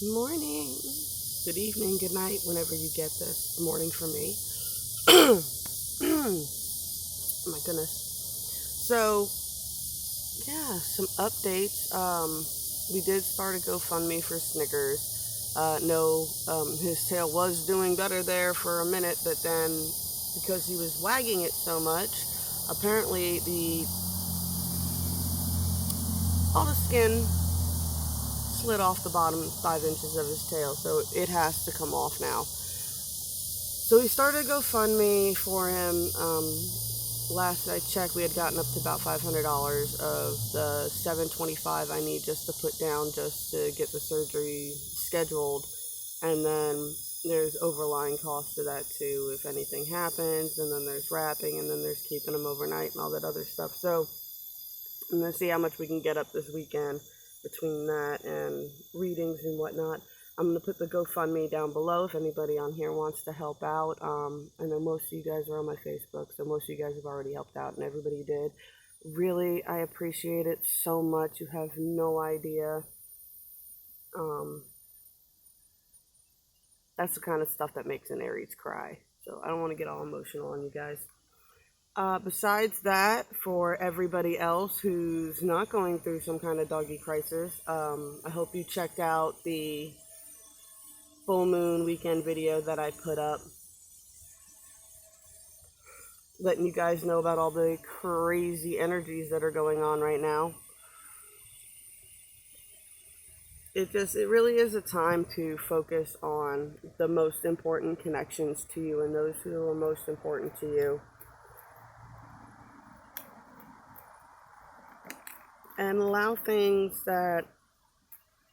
Morning, good evening, good night, whenever you get this. Morning for me. Oh my goodness. So, yeah, some updates. We did start a GoFundMe for Snickers. No, his tail was doing better there for a minute, but then because he was wagging it so much, apparently all the skin slid off the bottom 5 inches of his tail, so it has to come off now. So we started GoFundMe for him. Last I checked, we had gotten up to about $500 of the $725 I need just to put down just to get the surgery scheduled. And then there's overlying costs to that too if anything happens, and then there's wrapping, and then there's keeping him overnight and all that other stuff. So I'm going to see how much we can get up this weekend between that and readings and whatnot. I'm going to put the GoFundMe down below if anybody on here wants to help out. I know most of you guys are on my Facebook, so most of you guys have already helped out, and everybody did. Really, I appreciate it so much. You have no idea. That's the kind of stuff that makes an Aries cry. So I don't want to get all emotional on you guys. Besides that, for everybody else who's not going through some kind of doggy crisis, I hope you checked out the full moon weekend video that I put up, letting you guys know about all the crazy energies that are going on right now. It really is a time to focus on the most important connections to you and those who are most important to you. And allow things that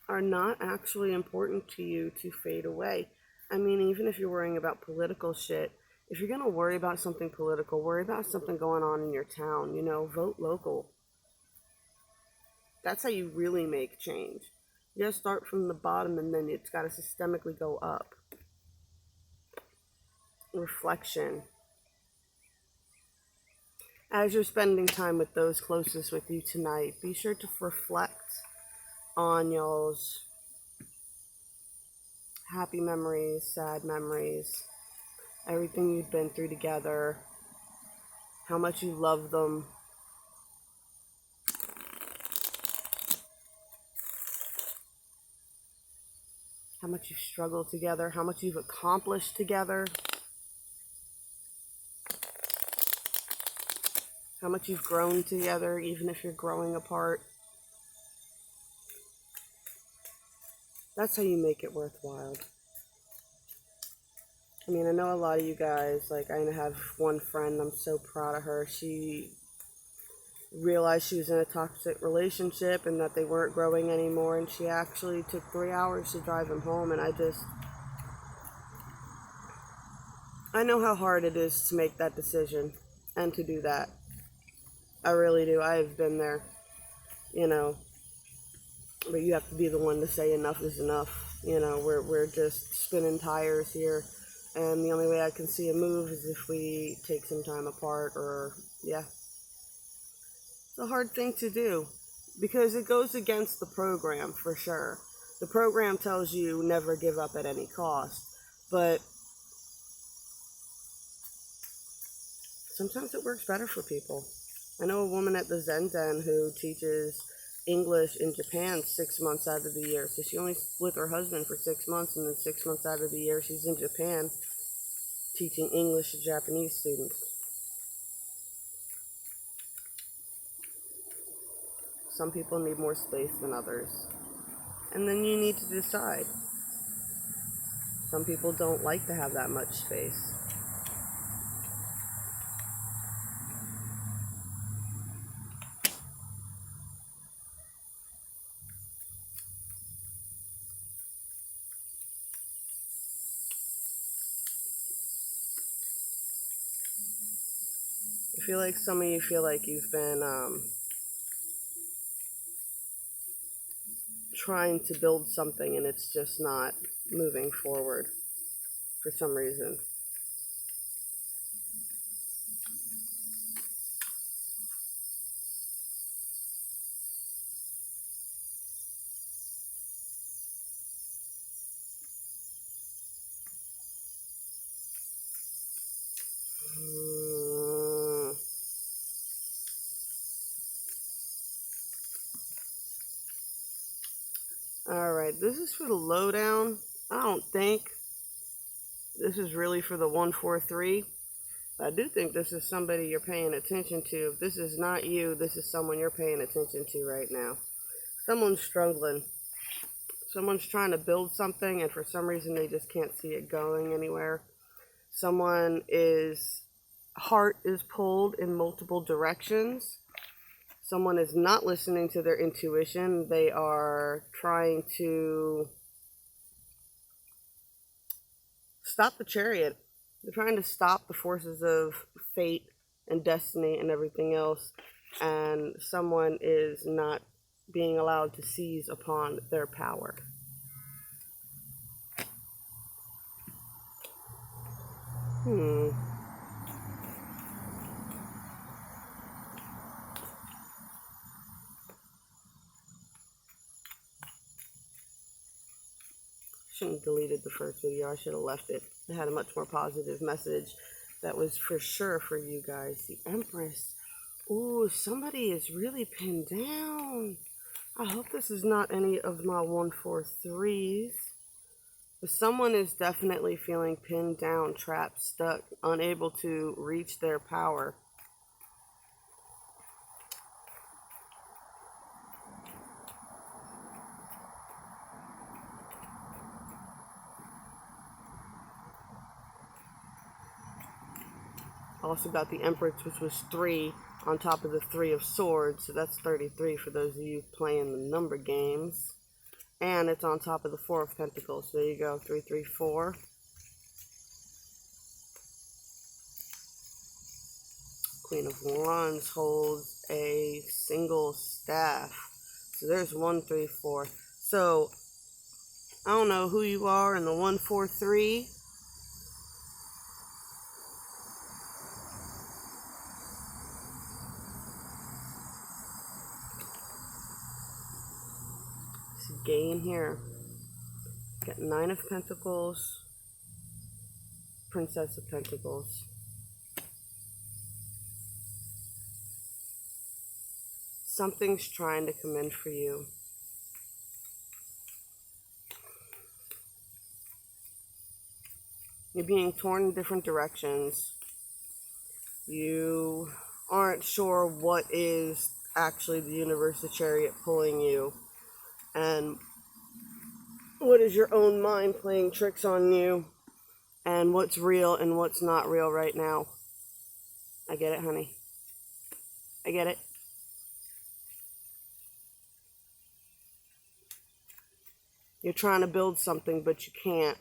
are not actually important to you to fade away. I mean, even if you're worrying about political shit, if you're going to worry about something political, worry about something going on in your town, vote local. That's how you really make change. You gotta start from the bottom, and then it's gotta systemically go up. Reflection. As you're spending time with those closest with you tonight, be sure to reflect on y'all's happy memories, sad memories, everything you've been through together, how much you love them. How much you've struggled together, how much you've accomplished together, how much you've grown together, even if you're growing apart. That's how you make it worthwhile. I mean, I know a lot of you guys, like, I have one friend, I'm so proud of her. She realized she was in a toxic relationship and that they weren't growing anymore, and she actually took 3 hours to drive him home. And I know how hard it is to make that decision and to do that. I really do. I've been there, but you have to be the one to say enough is enough. We're just spinning tires here, and the only way I can see a move is if we take some time apart, or it's a hard thing to do because it goes against the program for sure. The program tells you never give up at any cost, but sometimes it works better for people. I know a woman at the Zen Den who teaches English in Japan 6 months out of the year. So she only with her husband for 6 months, and then 6 months out of the year she's in Japan teaching English to Japanese students. Some people need more space than others. And then you need to decide. Some people don't like to have that much space. I feel like some of you feel like you've been trying to build something and it's just not moving forward for some reason. Alright, this is for the lowdown. I don't think this is really for the 143. I do think this is somebody you're paying attention to. If this is not you, this is someone you're paying attention to right now. Someone's struggling. Someone's trying to build something, and for some reason they just can't see it going anywhere. Someone's heart is pulled in multiple directions. Someone is not listening to their intuition. They are trying to stop the chariot. They're trying to stop the forces of fate and destiny and everything else. And someone is not being allowed to seize upon their power. Shouldn't have deleted the first video. I should have left it. It had a much more positive message that was for sure for you guys. The Empress. Ooh, somebody is really pinned down. I hope this is not any of my 143s. But someone is definitely feeling pinned down, trapped, stuck, unable to reach their power. Also got the Empress, which was 3 on top of the 3 of Swords, so that's 33 for those of you playing the number games. And it's on top of the 4 of Pentacles, so there you go, 3, 3, 4. Queen of Wands holds a single staff. So there's 1, 3, 4. So, I don't know who you are in the 1, 4, 3. Gain here. Got 9 of Pentacles, Princess of Pentacles. Something's trying to come in for you. You're being torn in different directions. You aren't sure what is actually the universe, the chariot pulling you. And what is your own mind playing tricks on you, and what's real and what's not real right now. I get it, honey. I get it. You're trying to build something, but you can't.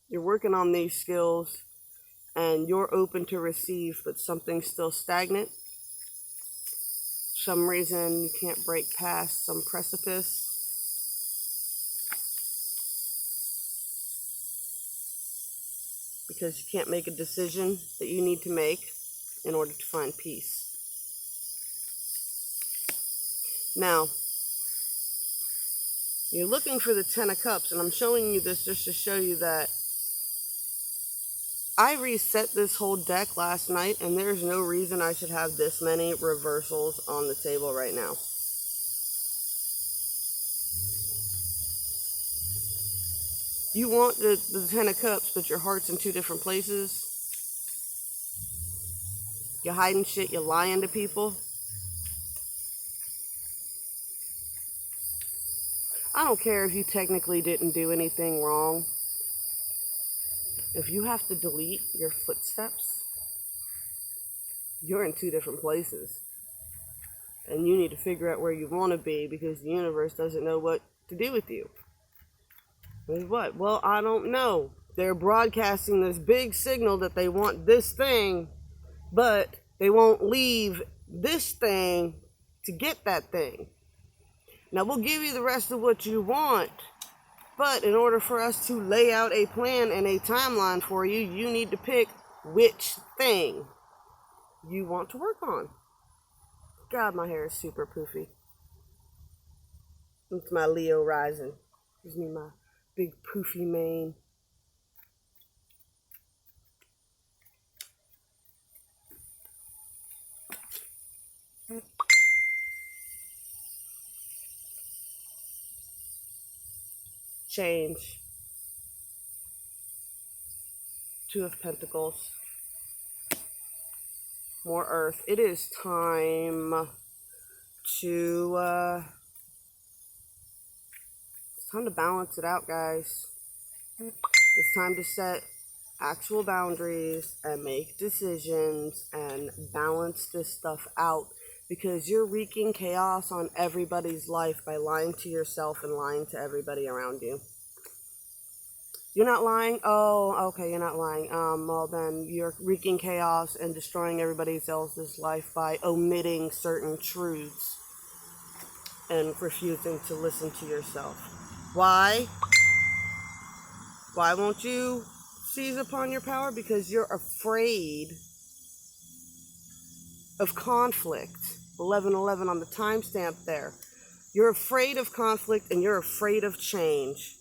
You're working on these skills, and you're open to receive, but something's still stagnant. Some reason you can't break past some precipice. Because you can't make a decision that you need to make in order to find peace. Now, you're looking for the 10 of Cups, and I'm showing you this just to show you that I reset this whole deck last night, and there's no reason I should have this many reversals on the table right now. You want the 10 of Cups, but your heart's in 2 different places. You're hiding shit, you're lying to people. I don't care if you technically didn't do anything wrong. If you have to delete your footsteps, you're in 2 different places. And you need to figure out where you want to be, because the universe doesn't know what to do with you. With what? Well, I don't know. They're broadcasting this big signal that they want this thing, but they won't leave this thing to get that thing. Now, we'll give you the rest of what you want, but in order for us to lay out a plan and a timeline for you, you need to pick which thing you want to work on. God, my hair is super poofy. It's my Leo rising. Gives me my big poofy mane. change. Two of Pentacles. More Earth. It is time to it's time to balance it out, guys. It's time to set actual boundaries and make decisions and balance this stuff out, because you're wreaking chaos on everybody's life by lying to yourself and lying to everybody around you. You're not lying? Oh, okay, you're not lying. Well then, you're wreaking chaos and destroying everybody else's life by omitting certain truths and refusing to listen to yourself. Why? Why won't you seize upon your power? Because you're afraid of conflict. 1111 on the timestamp there. You're afraid of conflict and you're afraid of change.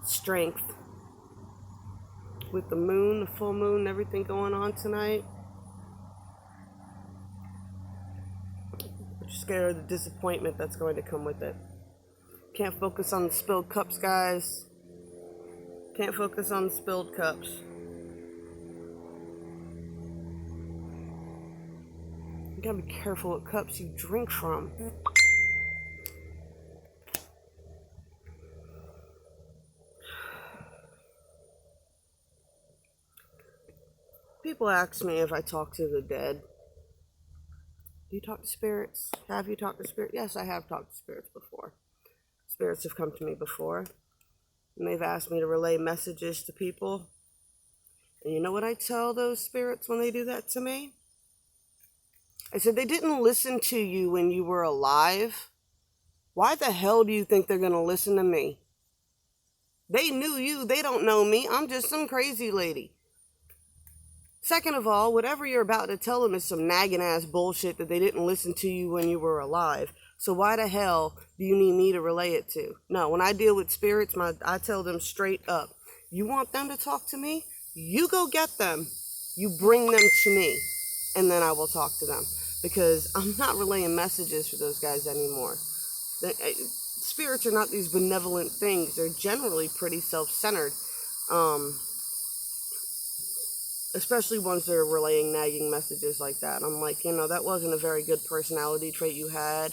Strength. With the moon, the full moon, everything going on tonight. You're scared of the disappointment that's going to come with it. Can't focus on the spilled cups, guys. Can't focus on the spilled cups. You gotta be careful what cups you drink from. People ask me if I talk to the dead. Do you talk to spirits? Have you talked to spirits? Yes, I have talked to spirits before. Spirits have come to me before, and they've asked me to relay messages to people. And you know what I tell those spirits when they do that to me? I said, they didn't listen to you when you were alive. Why the hell do you think they're going to listen to me? They knew you. They don't know me. I'm just some crazy lady. Second of all, whatever you're about to tell them is some nagging ass bullshit that they didn't listen to you when you were alive. So why the hell do you need me to relay it to? No, when I deal with spirits, I tell them straight up, you want them to talk to me? You go get them. You bring them to me, and then I will talk to them. Because I'm not relaying messages for those guys anymore. Spirits are not these benevolent things. They're generally pretty self-centered. Especially ones that are relaying nagging messages like that. I'm like, that wasn't a very good personality trait you had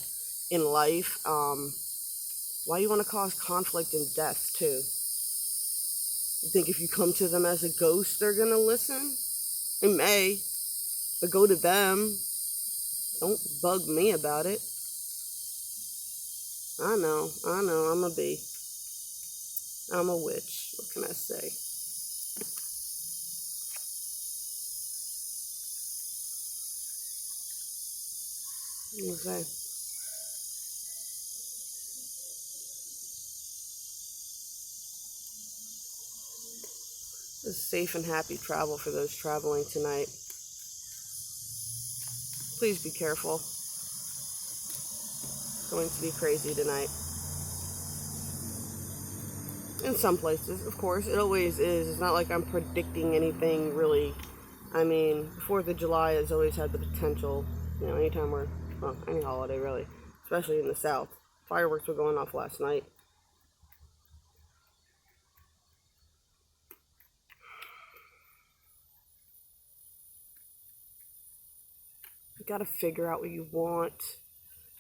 in life. Why you want to cause conflict and death, too? You think if you come to them as a ghost, they're going to listen? They may, but go to them. Don't bug me about it. I know, I'm a bee. I'm a witch. What can I say? Okay. A safe and happy travel for those traveling tonight. Please be careful. It's going to be crazy tonight. In some places, of course. It always is. It's not like I'm predicting anything really. I mean, 4th of July has always had the potential, anytime any holiday really, especially in the South. Fireworks were going off last night. You gotta figure out what you want.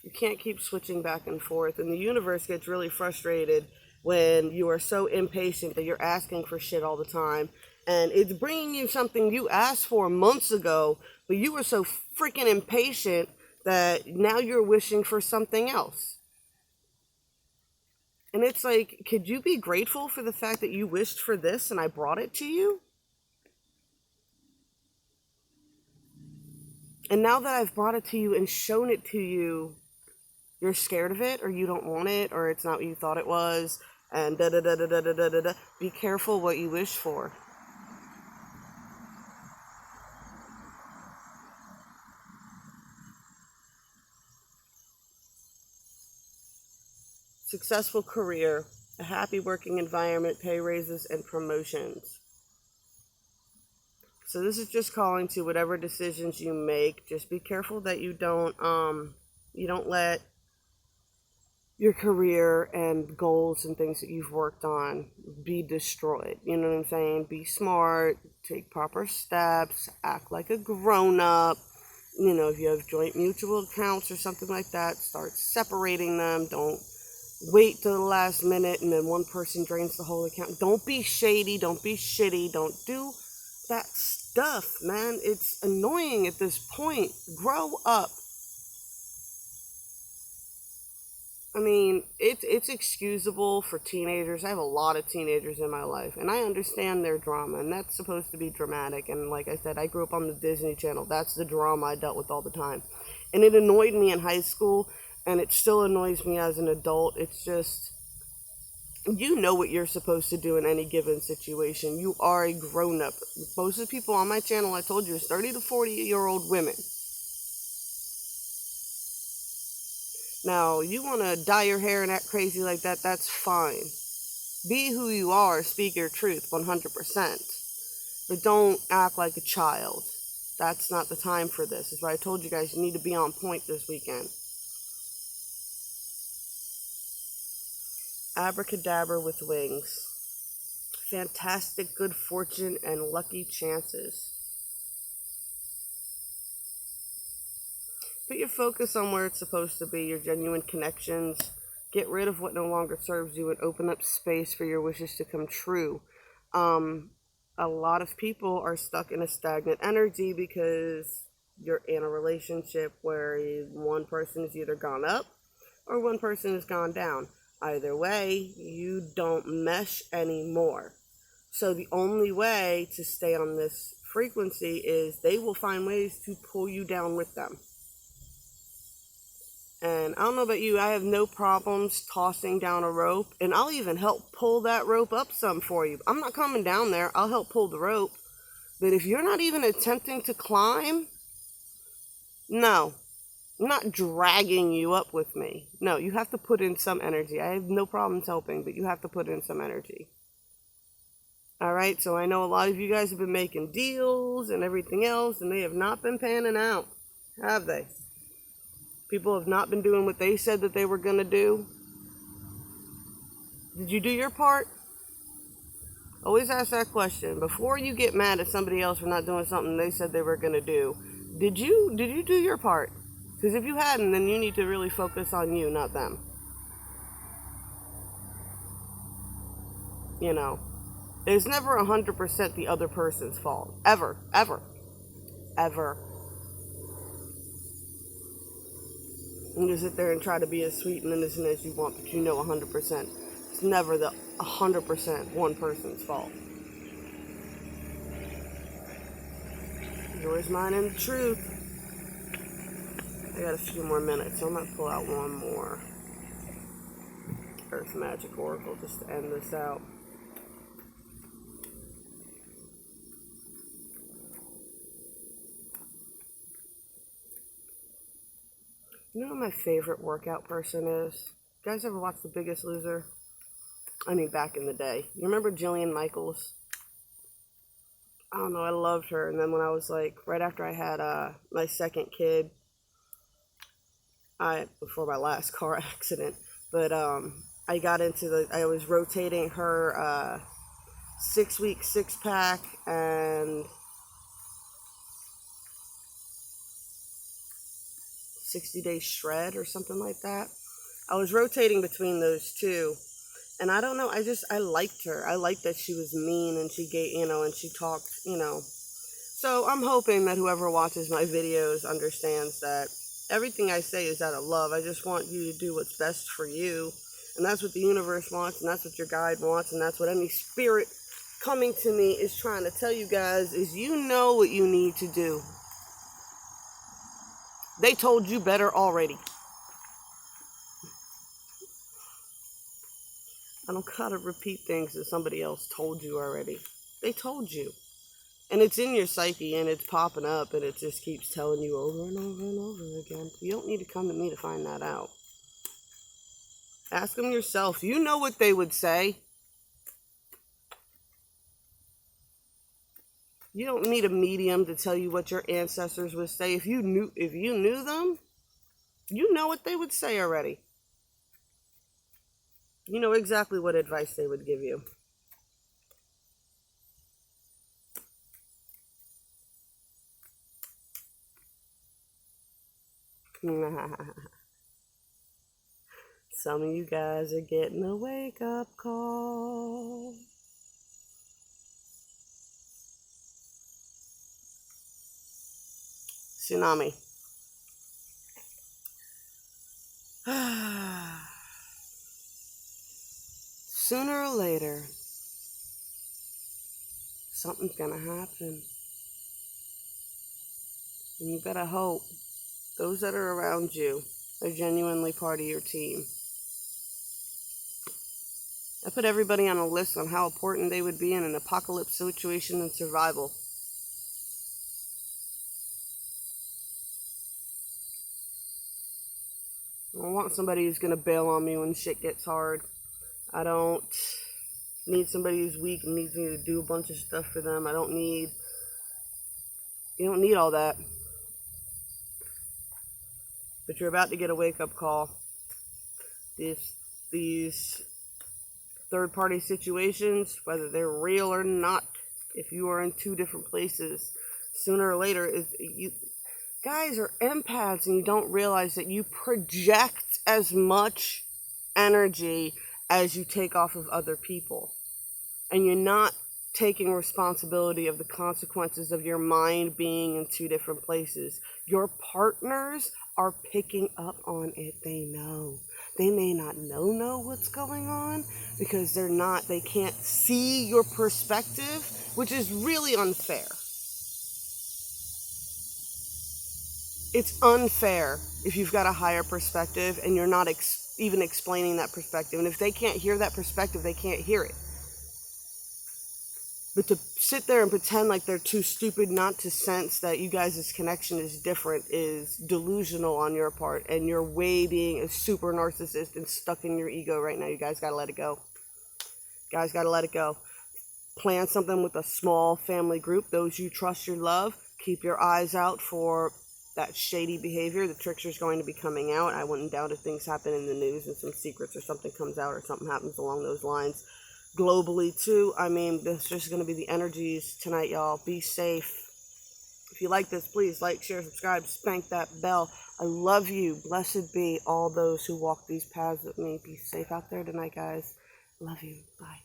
You can't keep switching back and forth, and the universe gets really frustrated when you are so impatient that you're asking for shit all the time, and it's bringing you something you asked for months ago, but you were so freaking impatient that now you're wishing for something else. And it's like, could you be grateful for the fact that you wished for this and I brought it to you? And now that I've brought it to you and shown it to you, you're scared of it, or you don't want it, or it's not what you thought it was, and da-da-da-da-da-da-da-da. Be careful what you wish for. Successful career, a happy working environment, pay raises, and promotions. So this is just calling to whatever decisions you make. Just be careful that you don't let your career and goals and things that you've worked on be destroyed. You know what I'm saying? Be smart, take proper steps, act like a grown-up. You know, if you have joint mutual accounts or something like that, start separating them. Don't wait till the last minute and then one person drains the whole account. Don't be shady. Don't be shitty. Don't do that stuff, man. It's annoying at this point. Grow up. I mean, it's excusable for teenagers. I have a lot of teenagers in my life, and I understand their drama, and that's supposed to be dramatic. And like I said, I grew up on the Disney Channel. That's the drama I dealt with all the time. And it annoyed me in high school, and it still annoys me as an adult. It's just, you know what you're supposed to do in any given situation. You are a grown-up. Most of the people on my channel, I told you, is 30 to 40-year-old women. Now, you want to dye your hair and act crazy like that, that's fine. Be who you are, speak your truth, 100%. But don't act like a child. That's not the time for this. That's why I told you guys you need to be on point this weekend. Abracadabra with wings. Fantastic good fortune and lucky chances. Put your focus on where it's supposed to be, your genuine connections. Get rid of what no longer serves you and open up space for your wishes to come true. A lot of people are stuck in a stagnant energy because you're in a relationship where one person has either gone up or one person has gone down. Either way, you don't mesh anymore. So the only way to stay on this frequency is they will find ways to pull you down with them. And I don't know about you, I have no problems tossing down a rope, and I'll even help pull that rope up some for you. I'm not coming down there, I'll help pull the rope. But if you're not even attempting to climb, no, I'm not dragging you up with me. No, you have to put in some energy. I have no problems helping, but you have to put in some energy. Alright, so I know a lot of you guys have been making deals and everything else, and they have not been panning out, have they? People have not been doing what they said that they were going to do. Did you do your part? Always ask that question. Before you get mad at somebody else for not doing something they said they were going to do, did you do your part? Because if you hadn't, then you need to really focus on you, not them. You know, it's never 100% the other person's fault. Ever, ever, ever. You can sit there and try to be as sweet and innocent as you want, but you know 100%. It's never the 100% one person's fault. Yours, mine, and the truth. I got a few more minutes, so I'm going to pull out one more Earth Magic Oracle just to end this out. You know what my favorite workout person is? You guys ever watch The Biggest Loser? I mean, back in the day. You remember Jillian Michaels? I don't know, I loved her. And then when I was like, right after I had my second kid, before my last car accident, but I got into I was rotating her 6-week 6-pack and 60-day shred or something like that. I was rotating between those two, and I don't know, I liked her. I liked that she was mean and she gave, and she talked, So I'm hoping that whoever watches my videos understands that everything I say is out of love. I just want you to do what's best for you, and that's what the universe wants, and that's what your guide wants, and that's what any spirit coming to me is trying to tell you guys, is you know what you need to do. They told you better already. I don't gotta repeat things that somebody else told you already. They told you. And it's in your psyche, and it's popping up, and it just keeps telling you over and over and over again. You don't need to come to me to find that out. Ask them yourself. You know what they would say. You don't need a medium to tell you what your ancestors would say. If you knew them, you know what they would say already. You know exactly what advice they would give you. Some of you guys are getting a wake-up call. Tsunami. Sooner or later, something's gonna happen. And you better hope those that are around you are genuinely part of your team. I put everybody on a list on how important they would be in an apocalypse situation and survival. I don't want somebody who's going to bail on me when shit gets hard. I don't need somebody who's weak and needs me to do a bunch of stuff for them. You don't need all that. But you're about to get a wake-up call. These third-party situations, whether they're real or not, if you are in two different places, sooner or later, you guys are empaths and you don't realize that you project as much energy as you take off of other people. And you're not taking responsibility of the consequences of your mind being in two different places. Your partners are picking up on it. They know. They may not know what's going on because they can't see your perspective, which is really unfair. It's unfair if you've got a higher perspective and you're not even explaining that perspective. And if they can't hear that perspective, they can't hear it. But to sit there and pretend like they're too stupid not to sense that you guys' connection is different is delusional on your part. And you're way being a super narcissist and stuck in your ego right now. You guys got to let it go. Guys got to let it go. Plan something with a small family group. Those you trust, you love. Keep your eyes out for that shady behavior. The trickster's going to be coming out. I wouldn't doubt if things happen in the news and some secrets or something comes out or something happens along those lines. Globally too. I mean, there's just going to be the energies tonight, y'all. Be safe. If you like this, please like, share, subscribe, spank that bell. I love you. Blessed be all those who walk these paths with me. Be safe out there tonight, guys. Love you. Bye.